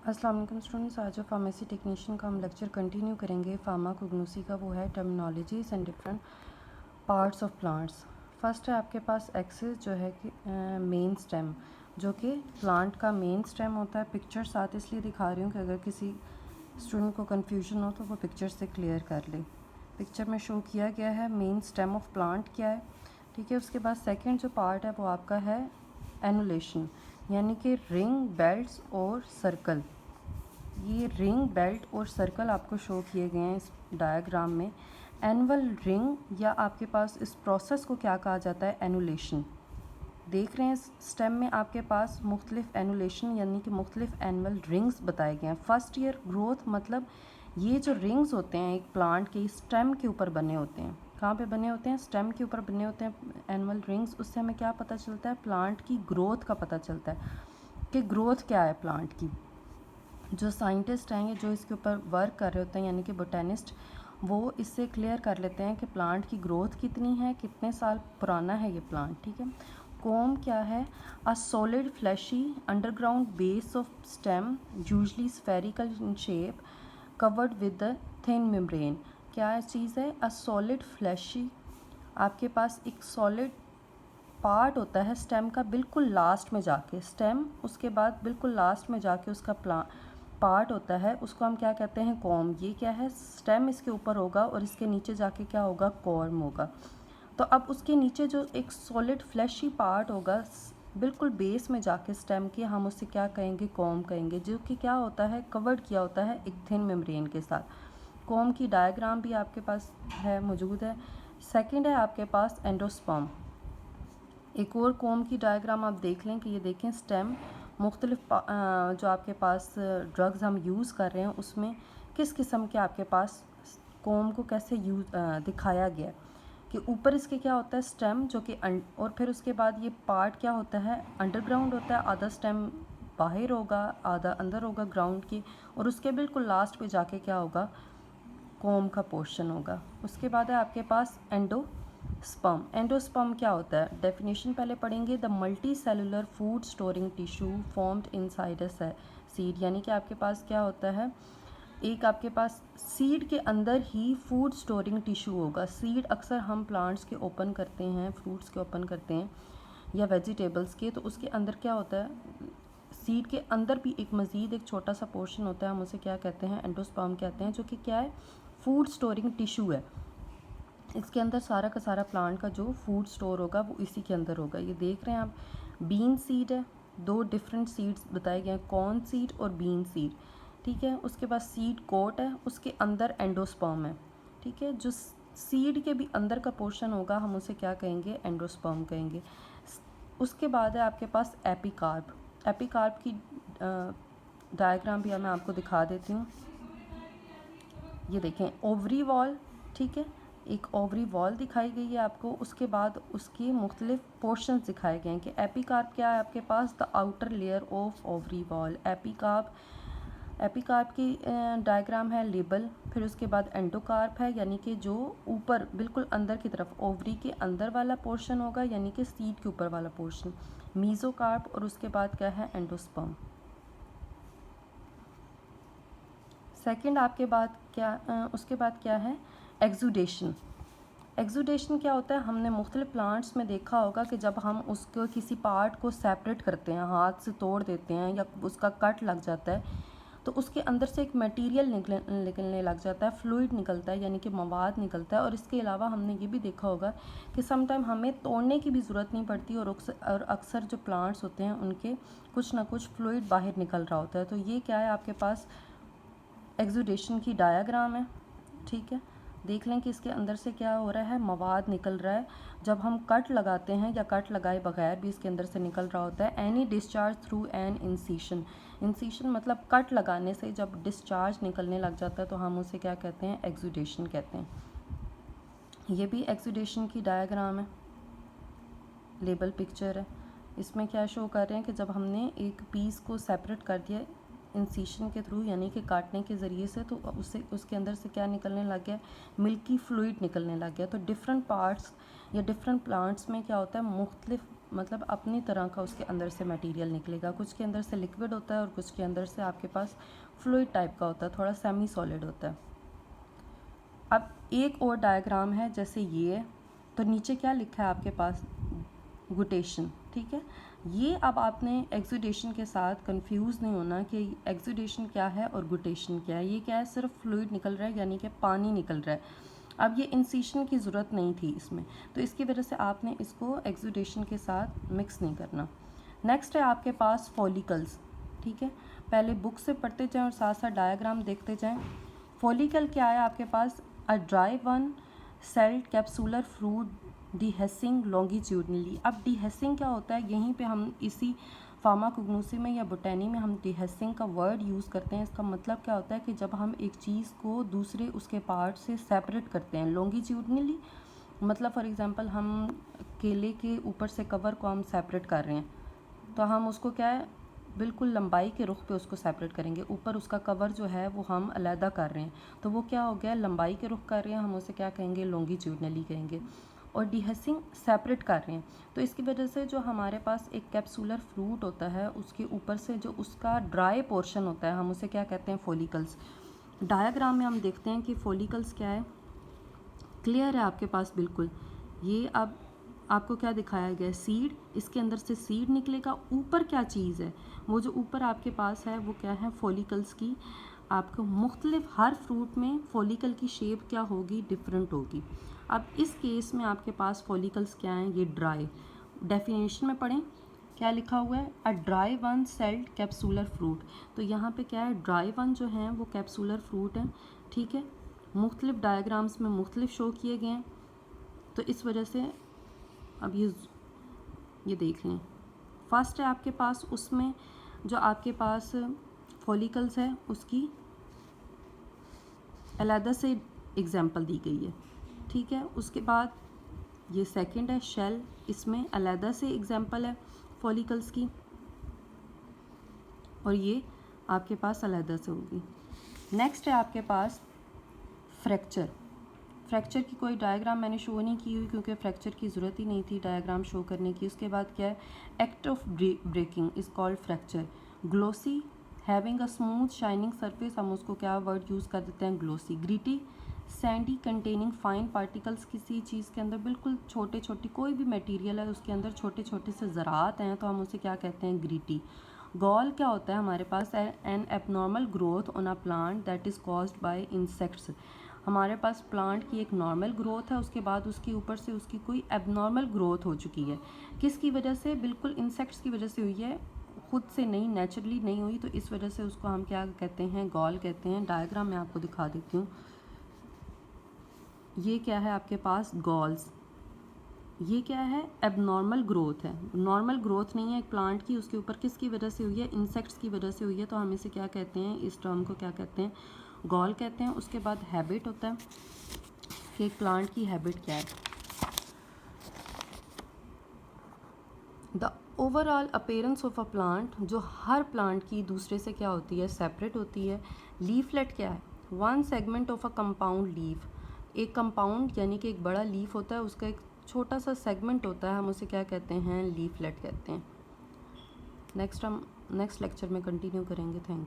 अस्सलाम वालेकुम स्टूडेंट्स, आज जो फार्मेसी टेक्नीशियन का हम लेक्चर कंटिन्यू करेंगे फार्माकोग्नोसी का, वो है terminologies and different parts of plants. First है आपके पास एक्सिस जो है कि मेन स्टेम, जो कि प्लांट का मेन स्टेम होता है। पिक्चर साथ इसलिए दिखा रही हूँ कि अगर किसी स्टूडेंट को कन्फ्यूजन हो तो वो पिक्चर से क्लियर कर ले। पिक्चर में शो किया गया है मेन स्टेम ऑफ प्लांट क्या है, ठीक है। उसके बाद सेकेंड जो पार्ट है वो आपका है एनुलेशन, यानी कि रिंग, बेल्ट्स और सर्कल। ये रिंग, बेल्ट और सर्कल आपको शो किए गए हैं इस डायग्राम में। एनुअल रिंग या आपके पास इस प्रोसेस को क्या कहा जाता है, एनुलेशन। देख रहे हैं स्टेम में आपके पास मुख्तलिफ एनुलेशन यानी कि मुख्तलिफ एनुअल रिंग्स बताए गए हैं। फर्स्ट ईयर ग्रोथ मतलब ये जो रिंग्स होते हैं एक प्लांट के स्टेम के ऊपर बने होते हैं। कहाँ पे बने होते हैं, स्टेम के ऊपर बने होते हैं एनुअल रिंग्स। उससे हमें क्या पता चलता है, प्लांट की ग्रोथ का पता चलता है कि ग्रोथ क्या है प्लांट की। जो साइंटिस्ट हैं जो इसके ऊपर वर्क कर रहे होते हैं यानी कि बोटेनिस्ट, वो इससे क्लियर कर लेते हैं कि प्लांट की ग्रोथ कितनी है, कितने साल पुराना है ये प्लांट, ठीक है। कोम क्या है, a solid fleshy underground base of stem usually spherical in shape covered with the thin membrane. क्या चीज़ है, अ सॉलिड फ्लैशी, आपके पास एक सॉलिड पार्ट होता है स्टेम का बिल्कुल लास्ट में जाके, स्टेम उसके बाद बिल्कुल लास्ट में जाके उसका पार्ट होता है, उसको हम क्या कहते हैं, कॉम। ये क्या है, स्टेम इसके ऊपर होगा और इसके नीचे जाके क्या होगा, कॉर्म होगा। तो अब उसके नीचे जो एक सॉलिड फ्लैशी पार्ट होगा बिल्कुल बेस में जाके स्टेम के, हम उससे क्या कहेंगे, कॉम कहेंगे, जो कि क्या होता है, कवर्ड किया होता है एक थिन मेम्ब्रेन के साथ। कॉम की डायग्राम भी आपके पास है, मौजूद है। सेकेंड है आपके पास एंडोस्पर्म। एक और कोम की डायग्राम आप देख लें कि ये देखें स्टेम मुख्तलिफ जो आपके पास ड्रग्स हम यूज़ कर रहे हैं उसमें किस किस्म के आपके पास कोम को कैसे यूज दिखाया गया कि ऊपर इसके क्या होता है स्टेम जो कि और फिर उसके बाद ये पार्ट क्या होता है, अंडरग्राउंड होता है, आधा स्टेम बाहर होगा आधा अंदर होगा ग्राउंड की, और उसके बिल्कुल लास्ट पे जाके क्या होगा, कोम का पोर्शन होगा। उसके बाद है आपके पास एंडोस्पर्म। एंडोस्पर्म क्या होता है, डेफिनेशन पहले पढ़ेंगे, the multi cellular food storing tissue formed inside a seed, यानी कि आपके पास क्या होता है, एक आपके पास सीड के अंदर ही फूड स्टोरिंग टिश्यू होगा। सीड अक्सर हम प्लांट्स के ओपन करते हैं, फ्रूट्स के ओपन करते हैं या वेजिटेबल्स के, तो उसके अंदर क्या होता है, सीड के अंदर भी एक मज़ीद एक छोटा सा पोर्शन होता है, हम उसे क्या कहते हैं, एंडोस्पर्म कहते हैं, जो कि क्या है, फूड स्टोरिंग टिश्यू है। इसके अंदर सारा का सारा प्लांट का जो फूड स्टोर होगा वो इसी के अंदर होगा। ये देख रहे हैं आप, बीन सीड है, दो डिफरेंट सीड्स बताए गए हैं, कॉर्न सीड और बीन सीड, ठीक है। उसके बाद सीड कोट है, उसके अंदर एंडोस्पर्म है, ठीक है। जो सीड के भी अंदर का पोर्शन होगा हम उसे क्या कहेंगे, एंडोस्पर्म कहेंगे। उसके बाद है आपके पास एपिकार्प। एपिकार्प की डायग्राम भी मैं आपको दिखा देती हूँ। ये देखें ओवरी वॉल, ठीक है, एक ओवरी वॉल दिखाई गई है आपको। उसके बाद उसकी मुख्तलिफ पोर्शंस दिखाए गए हैं कि एपिकार्प क्या है आपके पास, the outer layer of ovary wall. Epicarp की डायग्राम है लेबल। फिर उसके बाद एंडोकार्प है, यानी कि जो ऊपर बिल्कुल अंदर की तरफ ओवरी के अंदर वाला पोर्शन होगा, यानी कि सीड के ऊपर वाला पोर्शन। मीजोकार्प, और उसके बाद क्या है, एंडोस्पर्म। सेकंड आपके बाद क्या उसके बाद क्या है, एक्सुडेशन। एक्सुडेशन क्या होता है, हमने मुख्तलिफ प्लांट्स में देखा होगा कि जब हम उसको किसी पार्ट को सेपरेट करते हैं, हाथ से तोड़ देते हैं या उसका कट लग जाता है, तो उसके अंदर से एक मटेरियल निकलने लग जाता है, फ्लूइड निकलता है, यानी कि मवाद निकलता है। और इसके अलावा हमने ये भी देखा होगा कि सम टाइम हमें तोड़ने की भी ज़रूरत नहीं पड़ती, और अक्सर जो प्लांट्स होते हैं उनके कुछ ना कुछ फ्लूइड बाहर निकल रहा होता है। तो ये क्या है आपके पास, एक्सुडेशन की डायग्राम है, ठीक है। देख लें कि इसके अंदर से क्या हो रहा है, मवाद निकल रहा है। जब हम कट लगाते हैं या कट लगाए बगैर भी इसके अंदर से निकल रहा होता है। Any discharge through an incision. Incision मतलब कट लगाने से जब डिस्चार्ज निकलने लग जाता है तो हम उसे क्या कहते हैं, एक्सुडेशन कहते हैं। ये भी एक्सुडेशन की डायग्राम है, लेबल पिक्चर है। इसमें क्या शो कर रहे हैं कि जब हमने एक पीस को सेपरेट कर दिया इंसीशन के थ्रू, यानी कि काटने के ज़रिए से, तो उसके अंदर से क्या निकलने लग गया, मिल्की फ्लूइड निकलने लग गया। तो डिफरेंट पार्ट्स या डिफरेंट प्लांट्स में क्या होता है, मुख्तलिफ मतलब अपनी तरह का उसके अंदर से मटेरियल निकलेगा। कुछ के अंदर से लिक्विड होता है और कुछ के अंदर से आपके पास फ्लूइड टाइप का होता है, थोड़ा सेमी सॉलिड होता है। अब एक और डायग्राम है जैसे ये, तो नीचे क्या लिखा है आपके पास, गुटेशन, ठीक है। ये अब आपने एक्सुडेशन के साथ कंफ्यूज नहीं होना कि एक्सुडेशन क्या है और गुटेशन क्या है। ये क्या है, सिर्फ फ्लूइड निकल रहा है, यानी कि पानी निकल रहा है। अब ये इंसीशन की ज़रूरत नहीं थी इसमें, तो इसकी वजह से आपने इसको एक्सुडेशन के साथ मिक्स नहीं करना। नेक्स्ट है आपके पास फॉलिकल्स, ठीक है। पहले बुक से पढ़ते जाएं और साथ साथ डायग्राम देखते जाएं। फॉलिकल क्या है आपके पास, a dry one celled capsular fruit dehiscing longitudinally. अब डिहेसिंग क्या होता है, यहीं पे हम इसी फार्माकोग्नोसी में या बोटैनी में हम डिहेसिंग का वर्ड यूज़ करते हैं। इसका मतलब क्या होता है कि जब हम एक चीज़ को दूसरे उसके पार्ट से सेपरेट करते हैं लॉन्गिट्यूडनली, मतलब फॉर एग्जांपल हम केले के ऊपर से कवर को हम सेपरेट कर रहे हैं, तो हम उसको क्या है, बिल्कुल लंबाई के रुख पे उसको सेपरेट करेंगे। ऊपर उसका कवर जो है वो हम अलहदा कर रहे हैं, तो वो क्या हो गया, लंबाई के रुख कर रहे हैं, हम उसे क्या कहेंगे, लॉन्गिट्यूडनली कहेंगे। और डिहेसिंग सेपरेट कर रहे हैं, तो इसकी वजह से जो हमारे पास एक कैप्सूलर फ्रूट होता है उसके ऊपर से जो उसका ड्राई पोर्शन होता है हम उसे क्या कहते हैं, फॉलिकल्स। डायग्राम में हम देखते हैं कि फॉलिकल्स क्या है, क्लियर है आपके पास बिल्कुल। ये अब आपको क्या दिखाया गया है, सीड, इसके अंदर से सीड निकलेगा। ऊपर क्या चीज़ है, वो जो ऊपर आपके पास है वो क्या है, फॉलिकल्स की आपको मुख्तलिफ, हर फ्रूट में फॉलिकल की शेप क्या होगी, डिफरेंट होगी। अब इस केस में आपके पास फॉलिकल्स क्या हैं, ये ड्राई, डेफिनेशन में पढ़ें क्या लिखा हुआ है, अ dry one celled capsular fruit. तो यहाँ पे क्या है, ड्राई वन जो है वो कैप्सूलर फ्रूट है, ठीक है। मुख्तलिफ डायग्राम्स में मुख्तलिफ शो किए गए हैं, तो इस वजह से अब ये देख लें। फर्स्ट है आपके पास, उसमें जो आपके पास फॉलिकल्स है उसकी अलहदा से एग्जांपल दी गई है, ठीक है। उसके बाद ये सेकंड है शेल, इसमें अलहदा से एग्जांपल है फॉलिकल्स की, और ये आपके पास अलहदा से होगी। नेक्स्ट है आपके पास फ्रैक्चर। फ्रैक्चर की कोई डायग्राम मैंने शो नहीं की हुई क्योंकि फ्रैक्चर की ज़रूरत ही नहीं थी डायग्राम शो करने की। उसके बाद क्या है, act of breaking is called fracture. Glossy, having a smooth shining surface, हम उसको क्या वर्ड यूज़ कर देते हैं, glossy. Gritty, Sandy containing fine particles, किसी चीज़ के अंदर बिल्कुल छोटे छोटे कोई भी मटेरियल है उसके अंदर छोटे छोटे से ज़रात हैं, तो हम उसे क्या कहते हैं, ग्रिटी। गॉल क्या होता है हमारे पास, an abnormal growth on a plant that is caused by insects. हमारे पास प्लांट की एक नॉर्मल ग्रोथ है, उसके बाद उसके ऊपर से उसकी कोई एबनॉर्मल ग्रोथ हो चुकी है, किसकी वजह से, बिल्कुल इंसेक्ट्स की वजह से हुई है, खुद से नहीं, नेचुरली नहीं हुई, तो इस वजह से उसको हम क्या कहते हैं, गॉल कहते हैं। डायग्राम मैं आपको दिखा देती हूँ। ये क्या है आपके पास, गॉल्स। ये क्या है, एबनॉर्मल ग्रोथ है, नॉर्मल ग्रोथ नहीं है एक प्लांट की, उसके ऊपर किसकी वजह से हुई है, इंसेक्ट्स की वजह से हुई है, तो हम इसे क्या कहते हैं, इस टर्म को क्या कहते हैं, गॉल कहते हैं। उसके बाद हैबिट होता है कि एक प्लांट की हैबिट क्या है। The overall appearance of a plant, जो हर प्लांट की दूसरे से क्या होती है, सेपरेट होती है। लीफलेट क्या है, one segment of a compound leaf, एक कंपाउंड यानी कि एक बड़ा लीफ होता है, उसका एक छोटा सा सेगमेंट होता है, हम उसे क्या कहते हैं, लीफलेट कहते हैं। नेक्स्ट लेक्चर में कंटिन्यू करेंगे। Thank you.